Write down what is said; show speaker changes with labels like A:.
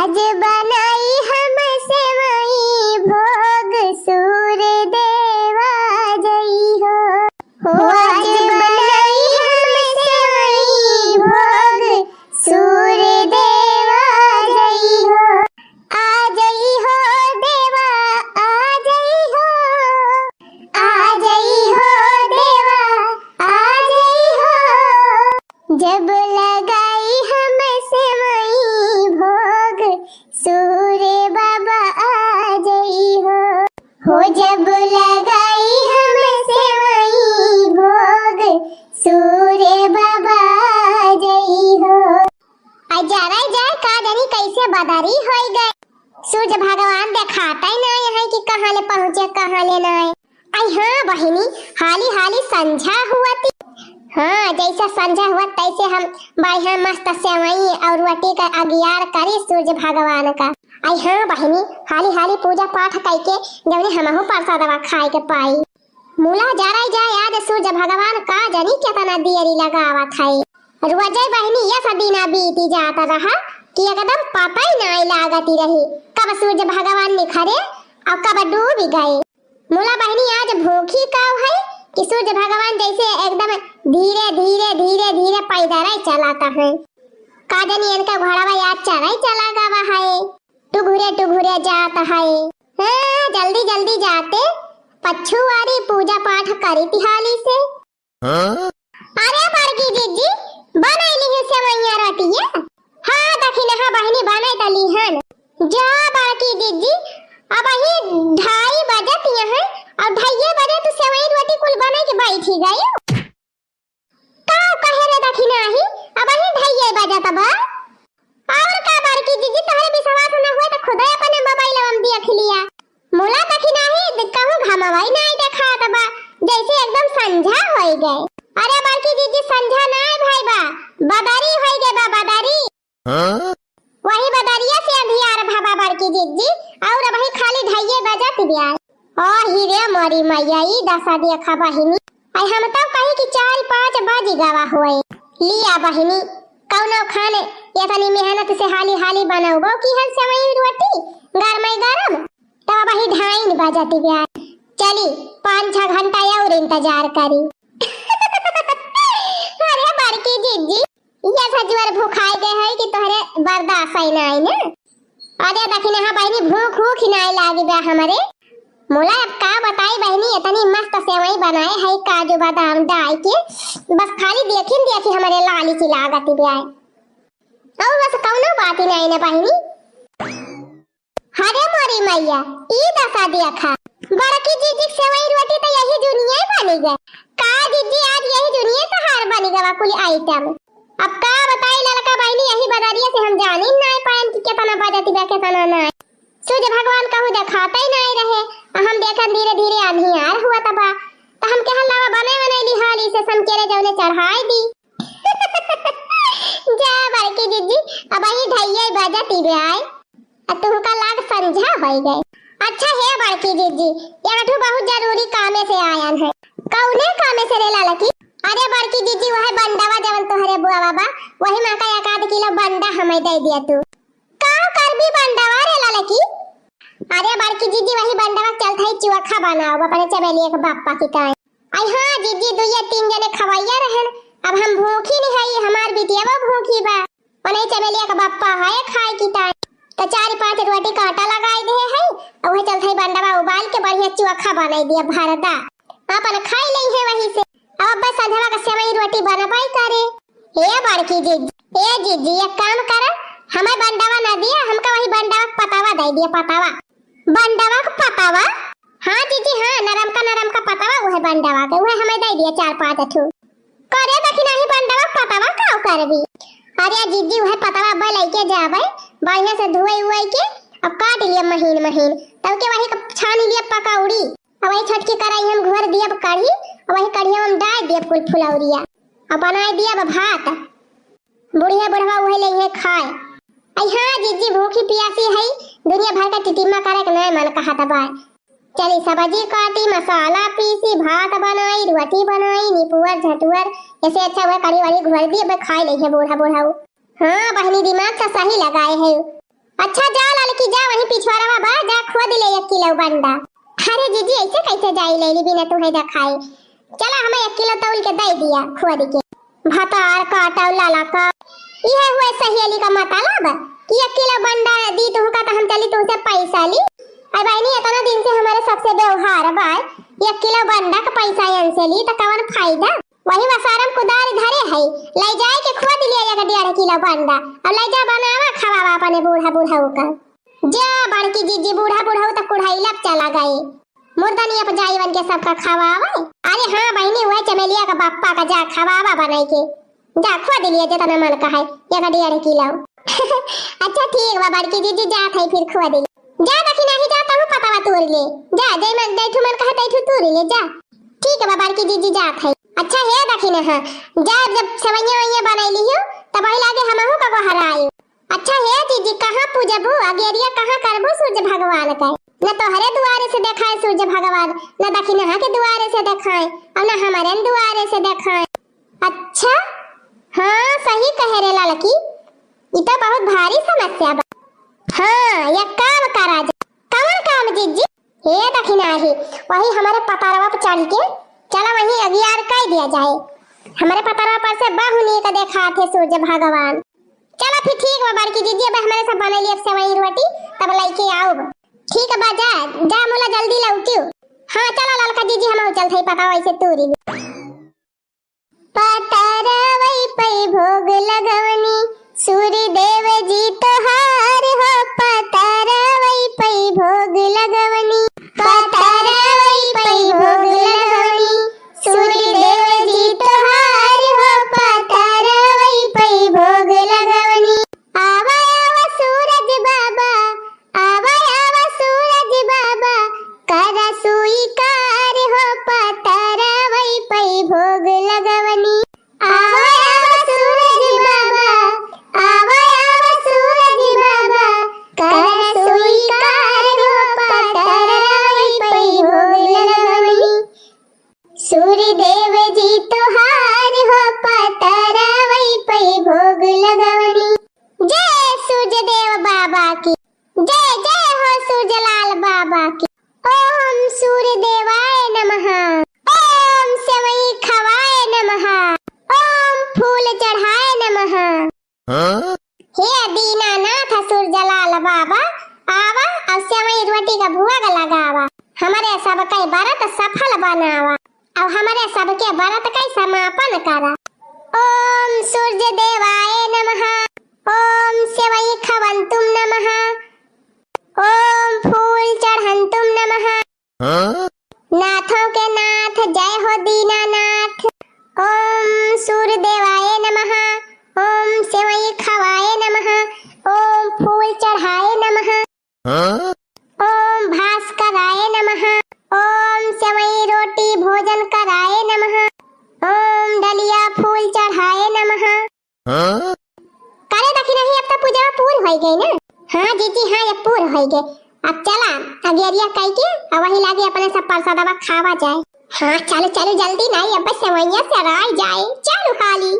A: आज बनाई हम सेवई भोग सूर्य देवा जई हो आज बनाई हम सेवई भोग सूर्य देवा जई हो आ जई हो देवा आ जई हो देवा आ जई हो जब लगाई हम सेवई भोग सूर्य बाबा आ जई हो जब लगाई हम सेवई भोग सूर्य बाबा आ जई हो अजारा जाए का जानी कैसे बदारी होई गए सूर्य भगवान दिखाता ही नहीं है कि कहां ले पहुंचे कहां ले नहीं आई हां बहिनी हाली हाली संझा हुआ थी हाँ जैसा संझा हुआ तैसे हम बढ़िया मस्त सेवई और रोटी का अगियार करे सूर्य भगवान का आई हाँ बहिनी हाली हाली पूजा पाठ करके जौने हमहु प्रसादवा खाए के पाई मूला जरा जाए आज सूर्य भगवान का जानी कितना देरी लगावत है रोजे बहिनी ये सदीना बीती जाता रहा कि एकदम पता ही नहीं लागती रही कब सूर्य भगवान निखरे और कब डूब गए मूला बहिनी आज भूखी काव है कि सूर्य भगवान जैसे एकदम धीरे धीरे धीरे धीरे पैदल चलाता है का जानी इनका घोड़ा याद चला गावा है टुघुरे जाता है हाँ, जल्दी जल्दी जाते पच्छू वाली पूजा पाठ करी थी हाली से अरे बरकी जीजी बनाई ली सेवैया रोटियां हाँ दखिन हाँ बहनी बनाई तली हन जा बरकी जीजी अब ही 2:30 बजत यहाँ और 2:30 बजे तो सेवई रोटी कुल बना के बैठी गई का कहे रे दखिना ही अब ही 2:30 बजत बा और का बरकी जीजी तोहरे विश्वास न हुआ तो खुद अपने मोबाइल में देख लिया मोला दखिना ही कहूं घमवाई नहीं देखात बा जैसे एकदम संझा होई गए अरे बरकी जीजी संझा नहीं भाई बा बदारी होई गए बा बदारी वही बदारिया से अंधियार भाबा बरकी जीजी और अब ही खाली 2:30 बजत गया ओ हीरे मोरी मैया ई दशा देखा बहिनी आई हम तो कही कि 4-5 बज गवा हुए लिया बहिनी कौनो खाने इतनी मेहनत से हाली हाली बनाओ कि हर सेवई रोटी गरम तो अब ही 2:30 बजत गया चली 5-6 घंटा और इंतजार करी अरे बरकी जीजी ये सजवर भूखाए गए है कि तोहरे बर्दाश्त ही नहीं ना अरे दखिना हां बहिनी भूख नहीं लागी बा हमरे मोला अब का बताई बहनी इतनी मस्त सेवई बनाए है काजू बादाम डाल के बस खाली देखी हमारे लाली की लागत भी आए और बस कौनो बात ही नहीं ना बहनी हरे मोरी मैया ई दशा देखा बड़की जीजी सेवई रोटी तो यही दुनिया बनी गए का जीजी आज यही दुनिया तो हार बनी गवा कुल आइटम अब का बताई लड़का बहनी यही बदारिया से हम जान ही नहीं पाए कि कितना बजती बा कितना नहीं सूर्य भगवान कहूं दिखाता ही नहीं रहे हम देखन धीरे धीरे अंधियार हुआ तबा तो हम कहन लावा बने ली हाली से समकेरे जौने चढ़ाई दी जा बड़की जीजी अब ही 2:30 बजती बे आए अब तुमका लाग संझा होई गए अच्छा है बड़की जीजी ये बहुत जरूरी कामे से आयन है कौने कामे से रे लड़की अरे बड़की जीजी वह बंडावा जवन तोहरे बुआ बाबा वही मां का 1 किलो बंडा हमें दे दिया तू का करबी बंडावा रे लड़की अरे बड़की जीजी वही बंडावा चलत है चोखा बनाओ अपने चमेली के बापा की काय आई हां जीजी 2-3 जने खवाइया रहन अब हम भूखी नहीं है हमार बिटिया भूखी बा पने चमेली के बापा है खाए की ताय तो 4-5 रोटी का आटा लगाई दे है और वही चलत है बंडावा उबाल के बढ़िया चोखा बनाई दिया भरदा अपन खाई ले है वही से अब बस संझवा का सेवई रोटी बनवाई करे हे बड़की जीजी ए जीजी एक काम कर हमें बंडावा ना दिया हमका वही बंडावा पतावा दे दिया पतावा बंडावा का पतावा हां जीजी हां नरम का पतावा वो है बंडावा के वो हमें दे दिया 4-5 ठो करे दखिना ही बंडावा पतावा का करबी अरे जीजी वो पतावा बे लेके जावे बढ़िया से धोई हुई के अब काट लिया महीन तब के वही छान लिया पकौड़ी अब वही छटकी कराई हम घर दिया कढ़ी वही कढ़िया में डाल दिया कुल फुलौरिया अब बनाए दिया भात बुढ़िया बुढ़वा वही ले है खाए आई हां जीजी भूखी प्यासी है दुनिया भर का टिटिमा करे के नहीं मन कहा दबा चली सब्जी काटी मसाला पीसी भात बनाई रोटी बनाई निपुअर झटुअर ऐसे अच्छा हुआ कड़ी वाली घोल दी अब खा ले है बूढ़ा बूढ़ा हां बहनी दिमाग तो सही लगाए है अच्छा जा लड़की जा, वहीं पिछवाड़ा बा जा खोद ले 1 किलो बंडा। अरे जीजी ऐसे कैसे जाई लेली बिना तुम्हें दिखाए। चला हमें 1 किलो तौल के दे दिया खोद के। भतार काटा लाला का यह हुए सहेली का मतलब कि 1 किलो बंडा दी तुमका तो हम चली तुमसे पैसा ली। अरे बहनी इतना दिन से हमारे सबसे व्यवहार बा, 1 किलो बंडा का पैसा इनसे ली तो कौन फायदा। वही वसारम कुदार धरे है ले जाए के खोद लिया 1.5 किलो बंडा और ले जा बनावा खवावा अपने बूढ़ा बूढ़ा का। जा बड़की जीजी बूढ़ा बूढ़ा तक कुढ़ाई लब चला गए मुर्दानी अब जाई बन के सबका खवावा। अरे हाँ बहनी हुआ चमेलिया का बाप्पा का जा खवावा बनाई के जा खोद लिया जितना मन का है 1.5 किलो। अच्छा ठीक बा बड़की जीजी जात है फिर खोद ले जा बाकी नहीं जाता हूँ पतावा तोड़ ले जा जय मन दैठू मन कहा दैठू तोड़ ले जा। ठीक है बड़की जीजी जात है। अच्छा है देखी ना हाँ जा जब सवैया वैया बनाई लियो तब वही लागे हमहू का को हरायो। अच्छा है जीजी कहाँ पूजबू अगेरिया कहाँ करबू सूर्य भगवान का न तो हरे दुआरे से देखाए सूर्य भगवान न दखी नहा के दुआरे से देखाए और न हमारे दुआरे से देखाए। अच्छा हाँ सही कह रे लड़की ये तो बहुत भारी समस्या बा। हाँ ये काम करा जा कौन काम जीजी हे दखी नाही वही हमारे पतारवा पर चढ़ के चला वहीं अगियार कह दिया जाए। हमारे पतारवा पर से बाहुनी का देखा थे सूर्य भगवान। चला फिर ठीक बा बड़की जीजी अब हमारे सब बना लिए सेवई रोटी तब लेके आओ। ठीक है बा जा जा मोला जल्दी लौटियो। हाँ चला ललका जीजी हम चल थई पता वैसे तूरी पतारवई पे भोग लगवनी सूर्य देव जी तोहार हो पतारवई पे भोग लगवनी पतारवई पे भोग लगवनी सूर्य देव जी तोहार हो पतारवई पे भोग लगवनी। आवा आवा सूरज बाबा आवा आवा सूरज बाबा करा स्वीकार हो पतारवई पे भोग लगवनी। आवा आवा सूरज बाबा आवा आवा सूरज बाबा करा स्वीकार हो पतारवई पे भोग लगवनी। सूर्य देव जी तोहार हो पतारवई पे भोग लगवनी। जय सूर्य देव बाबा की जय जय हो सूर्यलाल बाबा की। ओम सूर्य देवाय नमः ओम सेवई खवाय नमः ओम फूल चढ़ाए नमः। हे दीनानाथ सूर्यलाल बाबा आवा और सेवई रोटी का भोग लगावा हमारे सबके व्रत सफल बनावा और हमारे सबके व्रत का समापन करा। ओम सूर्य देवाय नमः ओम सेवई खवंतुम नमः ओम फूल चढ़ंतुम नमः। नाथों के नाथ जय हो दीनानाथ। ओम सूर्य देवाय नमः ओम सेवई खवाए नमः ओम फूल चढ़ाए नमः ओम भास्कराय नमः ओम सेवई रोटी भोजन कराए नमः ओम डलिया फूल चढ़ाए नमः। करे दखी नहीं अब तो पूजा पूरी हो गई ना। हाँ जीजी हाँ ये पूरी हो गई। अब चला अगेरिया कह के और वही लागे अपने सब प्रसादवा खावा जाए। हाँ चलो चलो जल्दी नहीं अब सेवैया से राय जाए चलो खाली।